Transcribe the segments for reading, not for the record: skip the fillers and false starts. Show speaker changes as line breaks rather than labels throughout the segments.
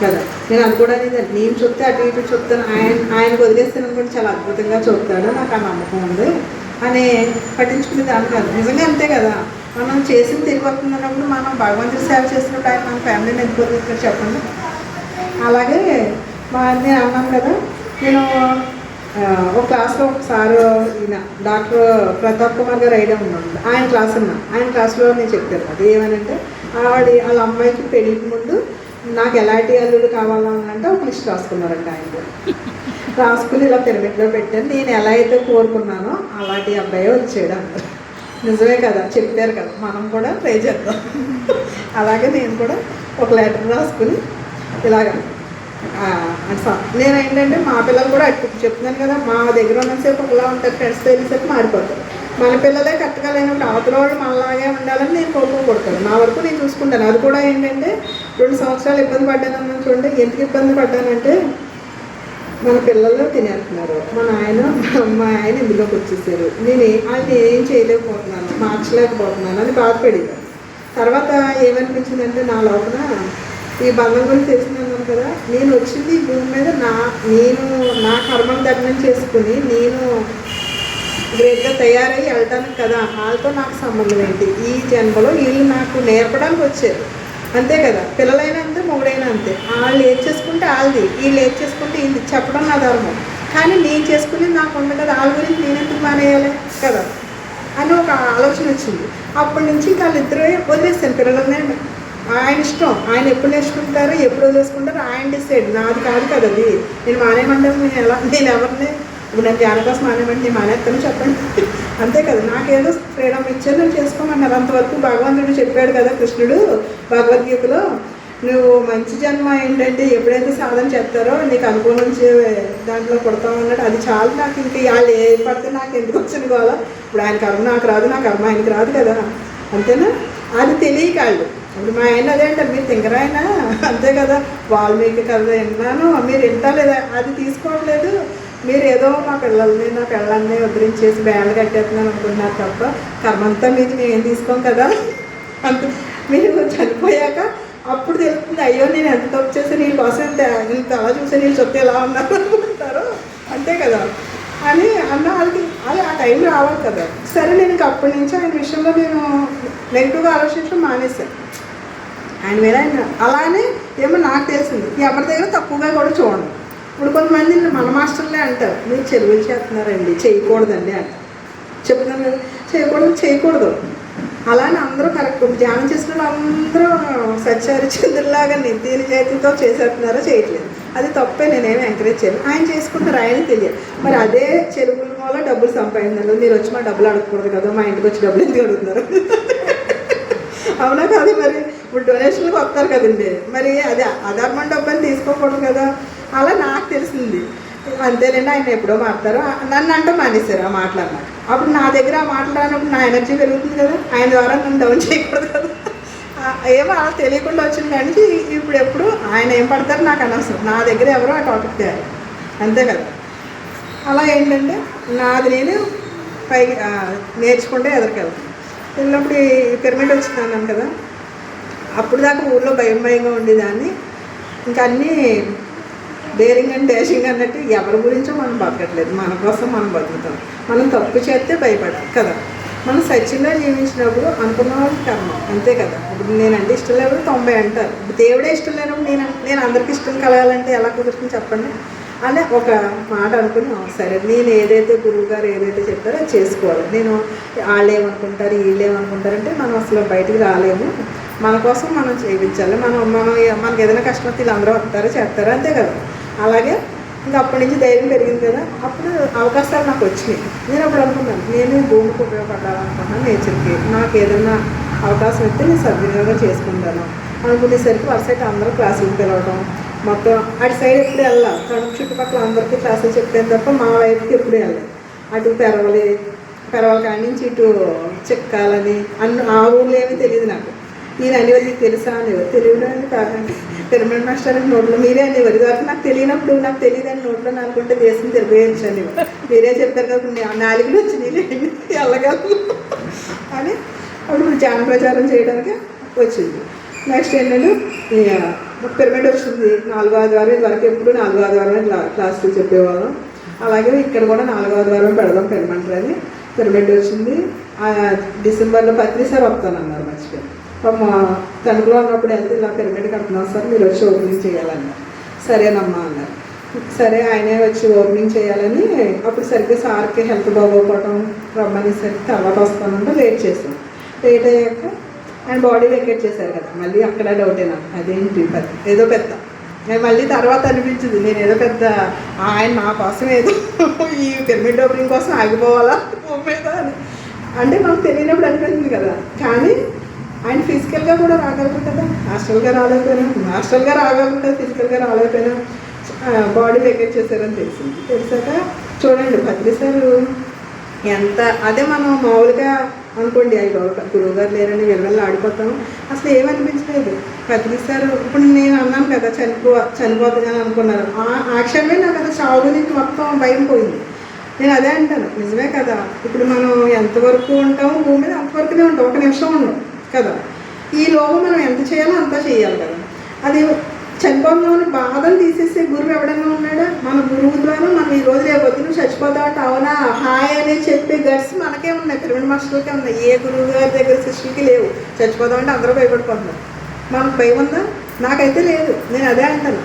కదా. నేను అది కూడా అనేది నేను చూస్తే అటు ఇటు చూస్తాను, ఆయనకు వదిలేస్తాను అనుకుంటే చాలా అద్భుతంగా చూస్తాడు, నాకు ఆ నమ్మకం ఉంది అని పట్టించుకునే దాని కాదు. నిజంగా అంతే కదా, మనం చేసింది తిరిగి వస్తుంది అన్నప్పుడు మనం భగవంతుడి సేవ చేసినప్పుడు ఆయన మన ఫ్యామిలీని ఎందుకు ఇక్కడ చెప్పండి. అలాగే నేను అన్నాను కదా, నేను ఒక క్లాస్లో ఒకసారి ఈయన డాక్టర్ ప్రతాప్ కుమార్ గారు ఐడియా ఉన్నాడు, ఆయన క్లాస్ ఉన్నా, ఆయన క్లాస్లో నేను చెప్పాను అది ఏమనంటే వాళ్ళ అమ్మాయికి పెళ్ళికి ముందు నాకు ఎలాంటి అల్లుడు కావాలంటే ఒక లిస్ట్ రాసుకున్నారంట ఆయన. రాసుకుని ఇలా పిరమిడ్లో పెట్టాను, నేను ఎలా అయితే కోరుకున్నానో అలాంటి అబ్బాయి వచ్చాడు అంటారు. నిజమే కదా, చెప్పారు కదా, మనం కూడా ట్రై చేద్దాం. అలాగే నేను కూడా ఒక లెటర్ రాసుకుని ఇలాగ నేను ఏంటంటే మా పిల్లలు కూడా చెప్తున్నాను కదా, మా దగ్గర ఉన్నసేపు ఒకలా ఉంటారు, ఫ్రెండ్స్తో వెళ్ళేసరికి మారిపోతారు. మన పిల్లలే కరెక్ట్గా లేనప్పుడు అవతల వాళ్ళు మనలాగే ఉండాలని నేను కోరుకోకూడతాను. నా వరకు నేను చూసుకుంటాను. అది కూడా ఏంటంటే 2 సంవత్సరాలు ఇబ్బంది పడ్డాను చూడండి. ఎందుకు ఇబ్బంది పడ్డానంటే మన పిల్లలు తినేస్తున్నారు, మా ఆయన ఇందులోకి వచ్చేసారు, వాళ్ళు ఏం చేయలేకపోతున్నాను, మార్చలేకపోతున్నాను అని బాధపడేది. తర్వాత ఏమనిపించిందంటే నా లోపల ఈ బంధం గురించి తెలిసిందన్నాను కదా, నేను వచ్చింది ఈ భూమి మీద నేను నా కర్మను దగ్నం చేసుకుని నేను గ్రేట్గా తయారయ్యి వెళ్తాను కదా, వాళ్ళతో నాకు సంబంధం ఏంటి, ఈ జన్మలో వీళ్ళు నాకు నేర్పడానికి వచ్చారు అంతే కదా. పిల్లలైనా అంతే, మొగుడైనా అంతే, వాళ్ళు ఏది చేసుకుంటే వాళ్ళది, వీళ్ళు ఏది చేసుకుంటే వీళ్ళు చెప్పడం నా ధర్మం. కానీ నేను చేసుకునేది నాకు ఉంది కదా, వాళ్ళ గురించి నేను ఎందుకు మానేయాలి కదా అని ఒక ఆలోచన వచ్చింది. అప్పటి నుంచి వాళ్ళిద్దరూ వదిలేస్తాను పిల్లలనే. ఆయన ఇష్టం, ఆయన ఎప్పుడు నేర్చుకుంటారో ఎప్పుడు వదిలేసుకుంటారో ఆయన డిసైడ్, నాది కాదు కదా అది. నేను మానేయమంటాను, నేను ఎవరిని ఇప్పుడు నేను ధ్యానం కోసం మానేమంటే నేను మానేస్తాను చెప్పండి, అంతే కదా. నాకేదో ఫ్రీడమ్ ఇచ్చారు, నేను చేసుకోమన్నారు. అంతవరకు భగవంతుడు చెప్పాడు కదా కృష్ణుడు భగవద్గీతలో, నువ్వు మంచి జన్మ ఏంటంటే ఎప్పుడైతే సాధన చేస్తారో నీకు అనుకూలించే దాంట్లో కొడతావు అన్నాడు. అది చాలు నాకు. ఇంక వాళ్ళు ఏ పడితే నాకు ఎందుకు వచ్చింది కావాలా, ఇప్పుడు ఆయన కర్మ నాకు రాదు, నా కర్మ ఆయనకి రాదు కదా, అంతేనా. అది తెలియక వాళ్ళు ఇప్పుడు మా ఆయన అదే అంటారు, మీరు తింగరాయన అంతే కదా, వాల్మీకి కథ విన్నాను మీరు వింటా లేదా, అది తీసుకోవట్లేదు, మీరు ఏదో మా పిల్లల్ని నా పిల్లల్ని ఉద్ధరించేసి బ్యాండ్లు కట్టేస్తున్నాను అనుకుంటున్నారు తప్ప కర్మంతా మీకు మేము ఏం తీసుకోం కదా. అంత మీరు చనిపోయాక అప్పుడు తెలుస్తుంది, అయ్యో నేను ఎంత తప్పు చేసి నీ కోసం ఇంత అలా చూసి నీ చెప్తే ఎలా ఉన్నారు అనుకుంటారు అంతే కదా అని అన్న. వాళ్ళకి అది ఆ టైం రావాలి కదా. సరే నేను ఇంక అప్పటి నుంచి ఆయన విషయంలో నేను నెగిటివ్గా ఆలోచించడం మానేశాను. ఆయన వేరే ఆయన అలానే ఏమో నాకు తెలిసింది, ఎవరి దగ్గర తక్కువగా కూడా చూడండి. ఇప్పుడు కొంతమంది మన మాస్టర్లే అంటారు, మీరు చెరువులు చేస్తున్నారండి చేయకూడదండి అంటారు. చెప్తున్నాను కదా, చేయకూడదు. అలానే అందరూ కరెక్ట్ ధ్యానం చేసిన అందరూ సత్యహరిచంద్రులాగా నిర్దీన చేతితో చేసేస్తున్నారో చేయట్లేదు, అది తప్పే. నేనేమి ఎంకరేజ్ చేయను, ఆయన చేసుకుంటారు, ఆయన తెలియదు. మరి అదే చెరువుల వల్ల డబ్బులు సంపాదించాలి, మీరు వచ్చి మా డబ్బులు అడగకూడదు కదా, మా ఇంటికి వచ్చి డబ్బులు ఎందుకు అడుగుతున్నారు అవునా కాదు. మరి ఇప్పుడు డొనేషన్లకు వస్తారు కదండి, మరి అది అధర్మం డబ్బుని తీసుకోకూడదు కదా. అలా నాకు తెలిసింది. అంతేనండి, ఆయన ఎప్పుడో మాట్లాడతారు, నన్ను అంటే మానేశారు ఆ మాటలు అన్నమాట. అప్పుడు నా దగ్గర ఆ మాటలు రానప్పుడు నా ఎనర్జీ పెరుగుతుంది కదా, ఆయన ద్వారా నన్ను డౌన్ చేయకూడదు కదా. ఏమో అలా తెలియకుండా వచ్చింది. కానీ ఇప్పుడు ఎప్పుడు ఆయన ఏం పడతారో నాకు అనవసరం, నా దగ్గర ఎవరో ఆ టాపిక్ తయారు అంతే కదా. అలా ఏంటంటే నాది నేను పైకి నేర్చుకుంటే ఎదరికెళ్తాను. వెళ్ళినప్పుడు ఈ పిరమిడ్ వచ్చిందన్నాను కదా, అప్పుడు దాకా ఊళ్ళో భయంగా ఉండేదాన్ని. ఇంకా అన్నీ డేరింగ్ అండ్ డాషింగ్ అన్నట్టు ఎవరి గురించో మనం బతకట్లేదు, మన కోసం మనం బతుకుతాం. మనం తప్పు చేస్తే భయపడాలి కదా. మనం సత్యంగా జీవించినప్పుడు అనుకున్న వాళ్ళకి కర్మ అంతే కదా. ఇప్పుడు నేనంటే ఇష్టం లేకపోతే 90 అంటారు. ఇప్పుడు దేవుడే ఇష్టం లేనప్పుడు నేను అందరికీ ఇష్టం కలగాలంటే ఎలా కుదురుతుంది చెప్పండి అని ఒక మాట అనుకుని, సరే నేను ఏదైతే గురువు గారు ఏదైతే చెప్తారో అది చేసుకోవాలి. నేను వాళ్ళు ఏమనుకుంటారు వీళ్ళు ఏమనుకుంటారంటే మనం అసలు బయటికి రాలేము, మన కోసం మనం చేయించాలి. మనకి ఏదైనా కష్టం వస్తే వీళ్ళందరూ వస్తారు చేస్తారు అంతే కదా. అలాగే ఇంకా అప్పటి నుంచి ధైర్యం పెరిగింది కదా, అప్పుడు అవకాశాలు నాకు వచ్చినాయి. నేను అప్పుడు అనుకున్నాను, నేను భూమికి ఉపయోగపడాలనుకుంటున్నాను, నేచర్కి నాకు ఏదైనా అవకాశం ఇస్తే నేను సద్వినియోగం చేసుకుంటాను అనుకునేసరికి వరుసైతే అందరూ క్లాసులకు పిలవడం, మొత్తం అటు సైడ్ ఎప్పుడు వెళ్ళాలి, తణుకు చుట్టుపక్కల అందరికీ క్లాసులు చెప్పాను తప్ప మా వైపుకి ఎప్పుడు వెళ్ళాలి. అటు పెరవల కాడి నుంచి ఇటు చెక్కాలని ఆ ఊళ్ళో ఏమీ తెలియదు నాకు. నేను అనేవారు నీకు తెలుసా అనేవారు, తెలియడానికి కాదండి పిరమిడ్ మాస్టర్ అని నోట్లో మీరే అనేవారు. ఇదివరకు నాకు తెలియనప్పుడు నాకు తెలియదని నోట్లో అనుకుంటే దేశం తెలియచ్చు అనేవారు. మీరే చెప్పారు కదా నాలుగు వచ్చి నీళ్ళు వెళ్ళగలను అని అప్పుడు ధ్యాన ప్రచారం చేయడానికి వచ్చింది. నెక్స్ట్ ఏంటంటే పిరమిడ్ వచ్చింది 4వ ఆదివారం. ఇది వరకు ఎప్పుడు 4వ ఆదివారమే క్లాసులు చెప్పేవాళ్ళం. అలాగే ఇక్కడ కూడా 4వ ఆదివారం పెడదాం పిరమిడ్ అని పిరమిడ్ వచ్చింది. డిసెంబర్లో పత్రి సార్ వస్తానన్నారు మర్చిపోయి. మా తణుకులో ఉన్నప్పుడు వెళ్తే ఇలా పిరమిడ్ కడుతున్నాం సార్, మీరు వచ్చి ఓపెనింగ్ చేయాలన్నారు. సరేనమ్మా అన్నారు. సరే ఆయనే వచ్చి ఓపెనింగ్ చేయాలని అప్పుడు సరిగ్గా సార్కి హెల్త్ బాగోకపోవటం రమ్మని సరికి తర్వాత వస్తానంటే లేట్ చేసాం. లేట్ అయ్యాక ఆయన బాడీ వెకేట్ చేశారు కదా, మళ్ళీ అక్కడ డౌటే నాకు అదేంటి ఏదో పెద్ద. నేను మళ్ళీ తర్వాత అనిపించింది నేను ఏదో పెద్ద ఆయన నా కోసం ఏదో ఈ పిరమిడ్ ఓపెనింగ్ కోసం ఆగిపోవాలా మీద అని. అంటే మాకు తెలియనప్పుడు అనిపించింది కదా. కానీ ఆయన ఫిజికల్గా కూడా రాగలరు కదా, హాస్టల్గా రాలేకపోయినా, హాస్టల్గా రాగలరు కదా, ఫిజికల్గా రాలేకపోయినా బాడీ వెకేట్ చేశారని తెలిసింది. తెలిసాక చూడండి పత్రి సార్ ఎంత, అదే మనం మామూలుగా అనుకోండి అయ్యి గురువు గారు లేరని వెళ్ళి ఆడిపోతాం, అసలు ఏమనిపించలేదు. పత్రి సార్ ఇప్పుడు నేను అన్నాను కదా చనిపోతుందని అనుకున్నారు, ఆ క్షణమే నాకు అసలు చావు గురించి మొత్తం భయం పోయింది. నేను అదే అంటాను, నిజమే కదా, ఇప్పుడు మనం ఎంతవరకు ఉంటామో భూమి మీద అంతవరకునే ఉంటాం, ఒక నిమిషం ఉండం కదా. ఈ లోపం మనం ఎంత చేయాలో అంతా చేయాలి కదా. అది చనిపోతున్నామని బాధను తీసేసే గురువు ఎవడైనా ఉన్నాడా? మన గురువు ద్వారా మనం ఈ రోజు రేపొద్దు నువ్వు చచ్చిపోతావు అవునా హాయ్ అని చెప్పే గట్స్ మనకే ఉన్నాయి, పిరమిడ్ మాస్టర్లకే ఉన్నాయి. ఏ గురువు గారి దగ్గర శిష్యులకి లేవు. చచ్చిపోతామంటే అందరూ భయపడిపోతున్నారు. మనకు భయం ఉందా? నాకైతే లేదు. నేను అదే అంటాను,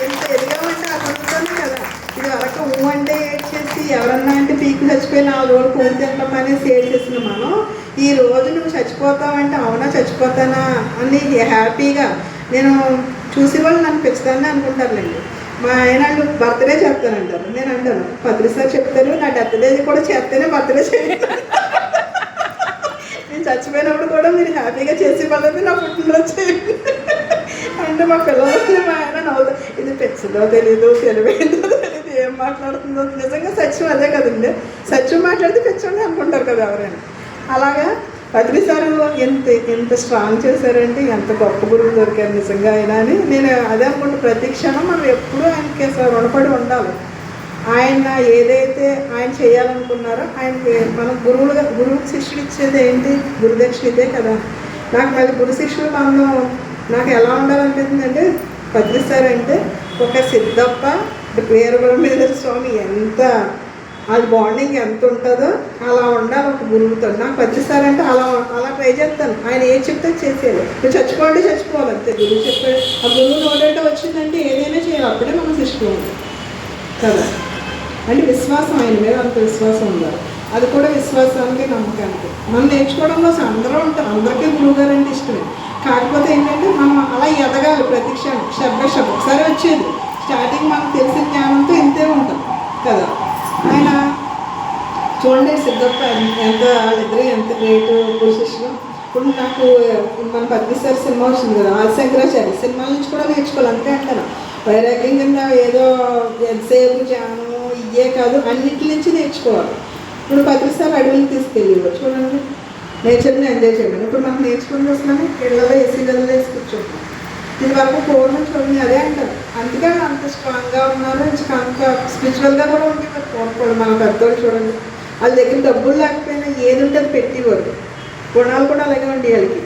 ఎంత ఎదిగామంటే అసలునే కదా. ఇది వరకు అంటే ఏడ్చేసి ఎవరన్నా అంటే పీకి చచ్చిపోయి 4 రోజులు కూలి తింటాం అనేసి ఏడ్చేసిన మనం ఈ రోజు నువ్వు చచ్చిపోతావంటే అవునా చచ్చిపోతానా అని హ్యాపీగా నేను చూసి వాళ్ళు నన్ను పెంచుతానని అనుకుంటారులేండి. మా ఆయన బర్త్డే చేస్తానంటారు, నేను అంటాను పత్రి సార్ చెప్తారు నా డెత్ డే కూడా చేస్తేనే బర్త్డే చేయాలి. నేను చచ్చిపోయినప్పుడు కూడా మీరు హ్యాపీగా చేసి వాళ్ళది నా పుట్టినరోజు చేయండి అంటే మా పిల్లలు మా ఆయన నవ్వుతా, ఇది పెంచుదో తెలీదు తెలివైందో తెలీదు ఏం మాట్లాడుతుందో. నిజంగా సత్యం అదే కదండి, సత్యం మాట్లాడితే పెంచండి అనుకుంటారు కదా ఎవరైనా. అలాగా పత్రి సార్ ఎంత స్ట్రాంగ్ చేశారంటే ఎంత గొప్ప గురువు దొరికారు నిజంగా అయినా అని నేను అదే అనుకుంటూ ప్రతి క్షణం మనం ఎప్పుడూ ఆయనకి అసలు రుణపడి ఉండాలి. ఆయన ఏదైతే ఆయన చేయాలనుకున్నారో ఆయనకి మనం గురువుకి శిష్యుడు ఇచ్చేది ఏంటి? గురుదక్షిణ ఇదే కదా. నాకు మళ్ళీ గురు శిష్యులు మనం నాకు ఎలా ఉండాలనిపించిందంటే పత్రి సార్ అంటే ఒక సిద్ధప్ప వీరబ్రహ్మేంద్ర స్వామి ఎంత అది బాండింగ్ ఎంత ఉంటుందో అలా ఉండాలి ఒక గురువుతో. నాకు పత్రి సార్ అంటే అలా ట్రై చేస్తాను. ఆయన ఏం చెప్తే చేసేది, నువ్వు చచ్చిపోవాలి అంతే. గురువు చెప్పాడు ఆ గురువు నోటంటే వచ్చిందంటే ఏదైనా చేయాలి, అప్పుడే మనం శిష్యులు కదా. అంటే విశ్వాసం, ఆయన మీద అంత విశ్వాసం ఉండాలి. అది కూడా విశ్వాసానికి నమ్మకానికి. మనం నేర్చుకోవడంలో అందరూ ఉంటారు, అందరికీ గురువు గారు అంటే ఇష్టమే. కాకపోతే ఏంటంటే మనం అలా ఎదగాలి ప్రతి క్షణం. ఒకసారి వచ్చేది స్టార్టింగ్ మనకు తెలిసిన జ్ఞానంతో ఇంతే ఉంటాం కదా. ఆయన చూడండి సిద్ధప్ప ఎంత వాళ్ళిద్దరు ఎంత గ్రేట్ గురు శిష్యులు. ఇప్పుడు నాకు మన పత్రి సార్ సినిమా వచ్చింది కదా, ఆదిశంకరాచార్య సినిమాల నుంచి కూడా నేర్చుకోవాలి. అంతే అంటాను, వైరాగ్యం కింద ఏదో ఎంతసేపు జ్ఞానం ఇవే కాదు, అన్నింటి నుంచి నేర్చుకోవాలి. ఇప్పుడు పత్రి సార్ అడవులకు తీసుకెళ్ళి చూడండి నేచర్ని ఎంజాయ్ చేయమని. ఇప్పుడు మనం నేర్చుకుని వస్తున్నాము ఇళ్ళలో ఏసీ గదిలో వేసి కూర్చుంటాం. ఇది వరకు పూర్వం చూడండి అదే అంటారు, అందుకే అంత స్ట్రాంగ్గా ఉన్నారు, అంత స్పిరిచువల్గా కూడా ఉండేవారు. పూర్వం మన పెద్దోళ్ళు చూడండి వాళ్ళ దగ్గర డబ్బులు లేకపోయినా ఏది ఉంటే అది పెట్టేవారు. గుణాలు కూడా అలాగే ఉండే వాళ్ళకి.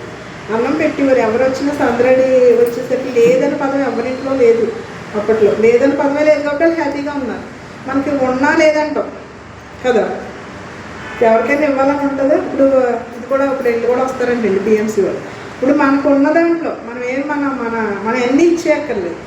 అన్నం పెట్టేవారు, ఎవరు వచ్చినా సందడి వచ్చేసరికి లేదని పదం ఎవరింట్లో లేదు. అప్పట్లో లేదని పదమే లేదు కాబట్టి వాళ్ళు హ్యాపీగా ఉన్నారు. మనకి ఉన్నా లేదంటాం కదా, ఎవరికైనా ఇవ్వాలని ఉంటుందో. ఇప్పుడు ఇది కూడా ఇప్పుడు ఇల్లు కూడా వస్తారండి పిఎంసీ వాళ్ళు. ఇప్పుడు మనకు ఉన్న దాంట్లో మనం ఏం మనం ఎన్ని ఇచ్చేయక్కర్లేదు.